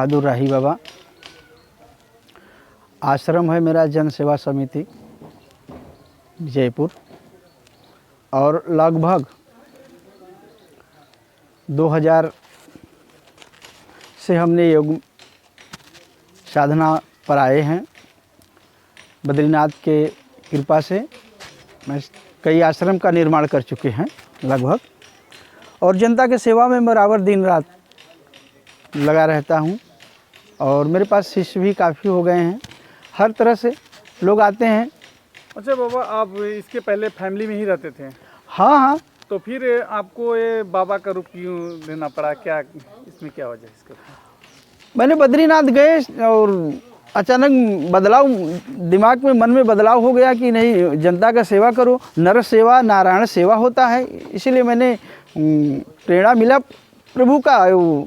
बहादुर राही बाबा। आश्रम है मेरा जन सेवा समिति जयपुर, और लगभग 2000 से हमने योग साधना पर आए हैं। बद्रीनाथ के कृपा से मैं कई आश्रम का निर्माण कर चुके हैं लगभग, और जनता के सेवा में बराबर दिन रात लगा रहता हूं। और मेरे पास शिष्य भी काफ़ी हो गए हैं, हर तरह से लोग आते हैं। अच्छा बाबा, आप इसके पहले फैमिली में ही रहते थे? हाँ हाँ। तो फिर आपको ये बाबा का रूप क्यों लेना पड़ा? क्या इसमें क्या वजह है इसका? मैंने बद्रीनाथ गए और अचानक बदलाव दिमाग में, मन में बदलाव हो गया कि नहीं, जनता का सेवा करो, नर सेवा नारायण सेवा होता है। इसलिए मैंने प्रेरणा मिला प्रभु का,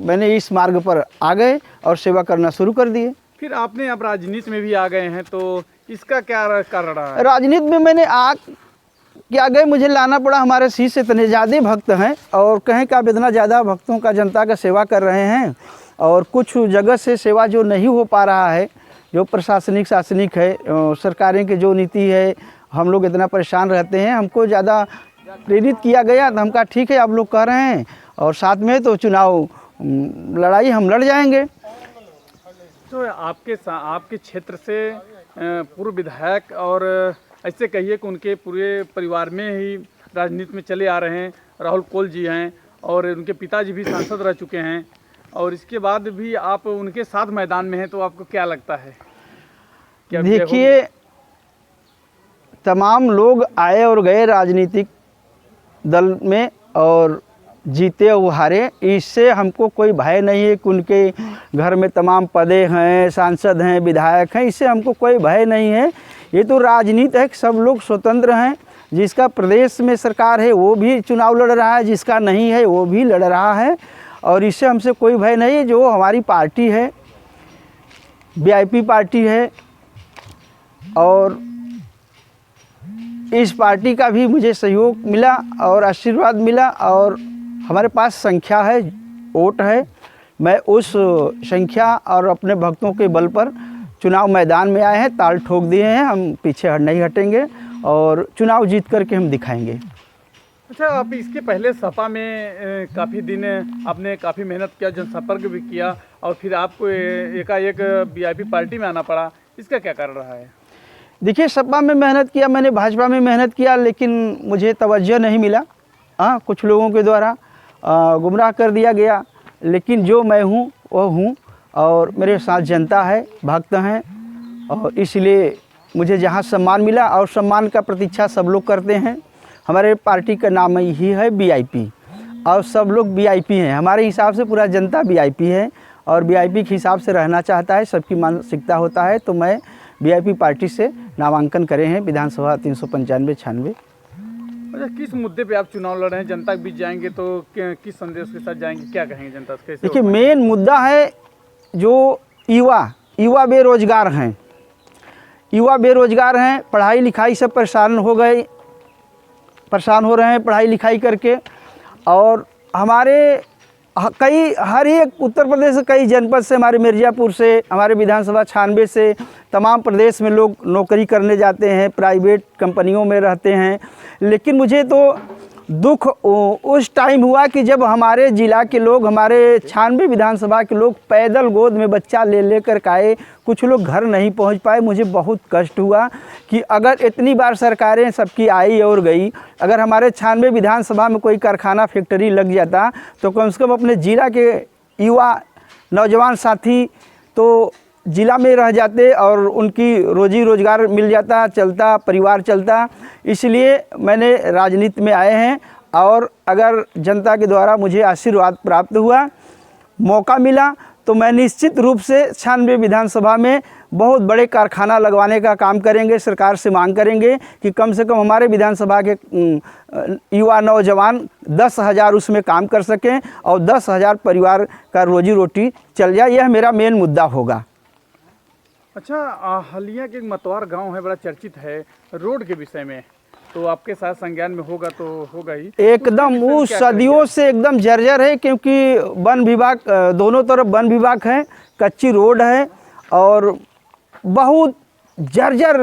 मैंने इस मार्ग पर आ गए और सेवा करना शुरू कर दिए। फिर आपने अब राजनीति में भी आ गए हैं, तो इसका क्या कारण रहा है? राजनीति में मैंने क्या गए, मुझे लाना पड़ा। हमारे शिष्य इतने ज़्यादा भक्त हैं, और कहें कि आप इतना ज़्यादा भक्तों का, जनता का सेवा कर रहे हैं, और कुछ जगह से सेवा जो नहीं हो पा रहा है, जो प्रशासनिक शासनिक है, सरकारें की जो नीति है, हम लोग इतना परेशान रहते हैं, हमको ज़्यादा प्रेरित किया गया। तो हम कहा ठीक है, आप लोग कह रहे हैं, और साथ में तो चुनाव लड़ाई हम लड़ जाएंगे। तो आपके क्षेत्र से पूर्व विधायक, और ऐसे कहिए कि उनके पूरे परिवार में ही राजनीति में चले आ रहे हैं, राहुल कोल जी हैं, और उनके पिताजी भी सांसद रह चुके हैं, और इसके बाद भी आप उनके साथ मैदान में हैं, तो आपको क्या लगता है? देखिए, तमाम लोग आए और गए राजनीतिक दल में, और जीते और हारे, इससे हमको कोई भय नहीं है कि उनके घर में तमाम पदे हैं, सांसद हैं, विधायक हैं, इससे हमको कोई भय नहीं है। ये तो राजनीति है, सब लोग स्वतंत्र हैं। जिसका प्रदेश में सरकार है वो भी चुनाव लड़ रहा है, जिसका नहीं है वो भी लड़ रहा है, और इससे हमसे कोई भय नहीं है। जो हमारी पार्टी है, वीआईपी पार्टी है, और इस पार्टी का भी मुझे सहयोग मिला और आशीर्वाद मिला, और हमारे पास संख्या है, वोट है। मैं उस संख्या और अपने भक्तों के बल पर चुनाव मैदान में आए हैं, ताल ठोक दिए हैं, हम पीछे नहीं हटेंगे, और चुनाव जीत करके हम दिखाएंगे। अच्छा, आप इसके पहले सपा में काफ़ी दिन आपने काफ़ी मेहनत किया, जनसंपर्क भी किया, और फिर आपको एकाएक वीआईपी पार्टी में आना पड़ा, इसका क्या कारण रहा है? देखिए, सपा में मेहनत किया मैंने, भाजपा में मेहनत किया, लेकिन मुझे तवज्जो नहीं मिला। हाँ, कुछ लोगों के द्वारा गुमराह कर दिया गया। लेकिन जो मैं हूँ वो हूँ, और मेरे साथ जनता है, भक्त हैं, और इसलिए मुझे जहाँ सम्मान मिला, और सम्मान का प्रतीक्षा सब लोग करते हैं। हमारे पार्टी का नाम ही है वीआईपी, और सब लोग वीआईपी हैं। हमारे हिसाब से पूरा जनता वीआईपी है, और वीआईपी के हिसाब से रहना चाहता है, सबकी मानसिकता होता है। तो मैं वीआईपी पार्टी से नामांकन करे हैं विधानसभा 395-96। अच्छा, किस मुद्दे पे आप चुनाव लड़ रहे हैं? जनता के बीच जाएंगे तो किस संदेश के साथ जाएंगे, क्या कहेंगे जनता से? देखिए, मेन मुद्दा है जो युवा बेरोजगार हैं। युवा बेरोजगार हैं, पढ़ाई लिखाई से परेशान हो रहे हैं पढ़ाई लिखाई करके। और हमारे हर एक उत्तर प्रदेश से, कई जनपद से, हमारे मिर्ज़ापुर से, हमारे विधानसभा 96 से, तमाम प्रदेश में लोग नौकरी करने जाते हैं, प्राइवेट कंपनियों में रहते हैं। लेकिन मुझे तो दुख उस टाइम हुआ कि जब हमारे ज़िला के लोग, हमारे 96 विधानसभा के लोग पैदल गोद में बच्चा ले कर आए, कुछ लोग घर नहीं पहुंच पाए। मुझे बहुत कष्ट हुआ कि अगर इतनी बार सरकारें सबकी आई और गई, अगर हमारे 96 विधानसभा में कोई कारखाना फैक्ट्री लग जाता तो कम से कम अपने ज़िला के युवा नौजवान साथी तो ज़िला में रह जाते, और उनकी रोजी रोज़गार मिल जाता, चलता, परिवार चलता। इसलिए मैंने राजनीति में आए हैं, और अगर जनता के द्वारा मुझे आशीर्वाद प्राप्त हुआ, मौका मिला, तो मैं निश्चित रूप से 96 विधानसभा में बहुत बड़े कारखाना लगवाने का काम करेंगे। सरकार से मांग करेंगे कि कम से कम हमारे विधानसभा के युवा नौजवान 10,000 उसमें काम कर सकें, और 10,000 परिवार का रोजी रोटी चल जाए। यह मेरा मेन मुद्दा होगा। अच्छा, हलिया के एक मतवार गांव है, बड़ा चर्चित है रोड के विषय में, तो आपके साथ संज्ञान में होगा तो होगा ही। एकदम उसके विषय में वो क्या सदियों से एकदम जर्जर है, क्योंकि वन विभाग दोनों तरफ वन विभाग है, कच्ची रोड है और बहुत जर्जर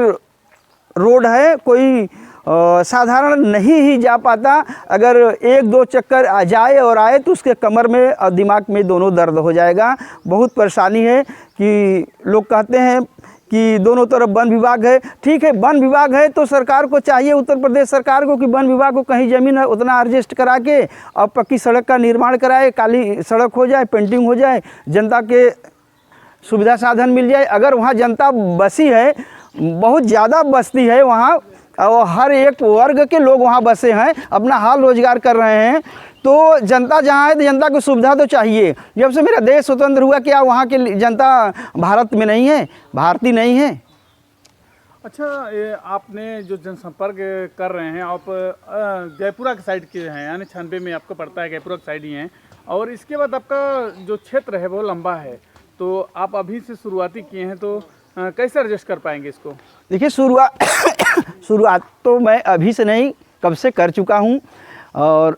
रोड है। कोई साधारण नहीं ही जा पाता। अगर एक दो चक्कर आ जाए और आए तो उसके कमर में और दिमाग में दोनों दर्द हो जाएगा। बहुत परेशानी है कि लोग कहते हैं कि दोनों तरफ वन विभाग है। ठीक है, वन विभाग है तो सरकार को चाहिए, उत्तर प्रदेश सरकार को, कि वन विभाग को कहीं ज़मीन है उतना एडजस्ट करा के और पक्की सड़क का निर्माण कराए, काली सड़क हो जाए, पेंटिंग हो जाए, जनता के सुविधा साधन मिल जाए। अगर वहाँ जनता बसी है, बहुत ज़्यादा बस्ती है वहाँ, और हर एक वर्ग के लोग वहाँ बसे हैं, अपना हाल रोजगार कर रहे हैं, तो जनता जहाँ है तो जनता को सुविधा तो चाहिए। जब से मेरा देश स्वतंत्र हुआ, क्या वहाँ की जनता भारत में नहीं है, भारतीय नहीं है? अच्छा, ये आपने जो जनसंपर्क कर रहे हैं, आप जयपुरा के साइड के हैं, यानी 96 में आपको पड़ता है, जयपुरा के साइड ही हैं, और इसके बाद आपका जो क्षेत्र है वो लंबा है, तो आप अभी से शुरुआती किए हैं, तो कैसे एडजस्ट कर पाएंगे इसको? देखिए, शुरुआत तो मैं अभी से नहीं, कब से कर चुका हूँ। और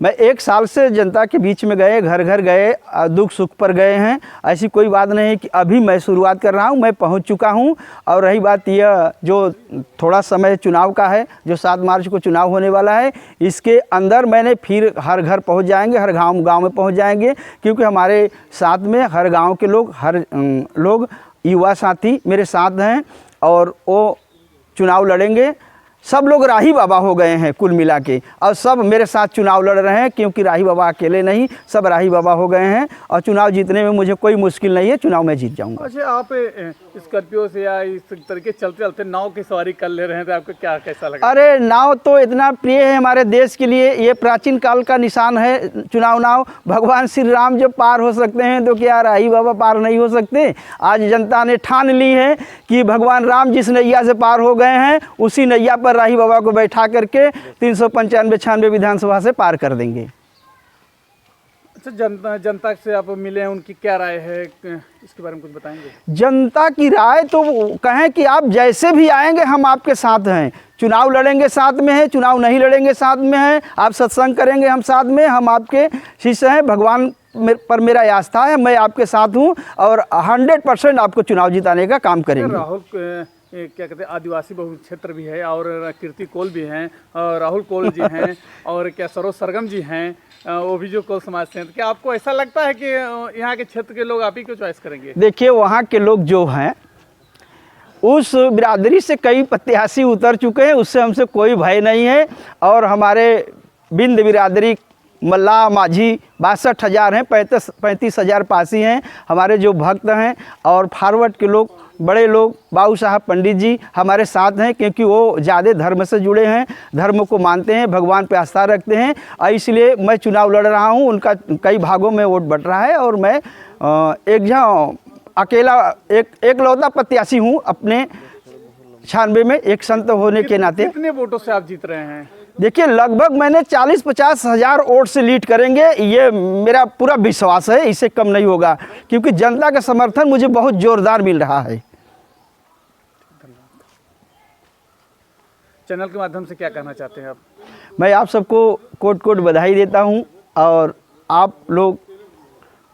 मैं 1 साल से जनता के बीच में गए, घर घर गए, दुख सुख पर गए हैं। ऐसी कोई बात नहीं है कि अभी मैं शुरुआत कर रहा हूँ, मैं पहुँच चुका हूँ। और रही बात यह, जो थोड़ा समय चुनाव का है, जो 7 मार्च को चुनाव होने वाला है, इसके अंदर मैंने फिर हर घर पहुँच जाएंगे, हर गांव में पहुँच जाएंगे, क्योंकि हमारे साथ में हर गांव के लोग, हर लोग युवा साथी मेरे साथ हैं और वो चुनाव लड़ेंगे। सब लोग राही बाबा हो गए हैं कुल मिला के, और सब मेरे साथ चुनाव लड़ रहे हैं, क्योंकि राही बाबा अकेले नहीं, सब राही बाबा हो गए हैं। और चुनाव जीतने में मुझे कोई मुश्किल नहीं है, चुनाव में जीत जाऊंगा। अच्छा, आप स्कॉर्पियो से या इस तरीके चलते चलते नाव की सवारी कर ले रहे हैं, तो आपको क्या कैसा लगा? अरे, नाव तो इतना प्रिय है हमारे देश के लिए, ये प्राचीन काल का निशान है चुनाव नाव। भगवान श्री राम जब पार हो सकते हैं तो क्या राही बाबा पार नहीं हो सकते? आज जनता ने ठान ली है कि भगवान राम जिस नैया से पार हो गए हैं, उसी नैया पर राही बाबा को बैठा करके 395-96 विधानसभा से पार कर देंगे। अच्छा, जनता से आप मिले हैं, उनकी क्या राय है, इसके बारे में कुछ बताएंगे? जनता की राय तो कहें कि आप जैसे भी आएंगे हम आपके साथ हैं, चुनाव लड़ेंगे साथ में हैं, चुनाव नहीं लड़ेंगे साथ में हैं, आप सत्संग करेंगे हम साथ में, हम आपके शिष्य हैं, भगवान पर मेरा आस्था है, मैं आपके साथ हूं और 100% आपको चुनाव जिताने का काम करेंगे। राहुल क्या कहते हैं, आदिवासी बहुल क्षेत्र भी है, और कीर्ति कोल भी हैं, और राहुल कोल जी हैं, और क्या सरोज सरगम जी हैं, वो भी जो कोल समाज से हैं, तो क्या आपको ऐसा लगता है कि यहाँ के क्षेत्र के लोग आप ही को चॉइस करेंगे? देखिए, वहाँ के लोग जो हैं, उस बिरादरी से कई प्रत्याशी उतर चुके हैं, उससे हमसे कोई भय नहीं है। और हमारे बिंद बिरादरी मल्ला माझी 62,000 हैं, 35,000 पासी हैं, हमारे जो भक्त हैं। और फॉरवर्ड के लोग, बड़े लोग, बाबू साहब पंडित जी हमारे साथ हैं, क्योंकि वो ज़्यादा धर्म से जुड़े हैं, धर्म को मानते हैं, भगवान पे आस्था रखते हैं, और इसलिए मैं चुनाव लड़ रहा हूँ। उनका कई भागों में वोट बट रहा है, और मैं अकेला एकलौता प्रत्याशी हूँ अपने 96 में, एक संत होने के नाते। कितने वोटों से आप जीत रहे हैं? देखिए, लगभग मैंने 40-50 हज़ार वोट से लीड करेंगे, ये मेरा पूरा विश्वास है, इससे कम नहीं होगा, क्योंकि जनता का समर्थन मुझे बहुत ज़ोरदार मिल रहा है। चैनल के माध्यम से क्या कहना चाहते हैं आप? मैं आप सबको कोट कोट बधाई देता हूं, और आप लोग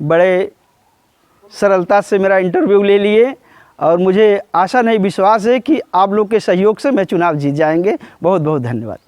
बड़े सरलता से मेरा इंटरव्यू ले लिए, और मुझे आशा नहीं, विश्वास है कि आप लोग के सहयोग से मैं चुनाव जीत जाएंगे। बहुत बहुत धन्यवाद।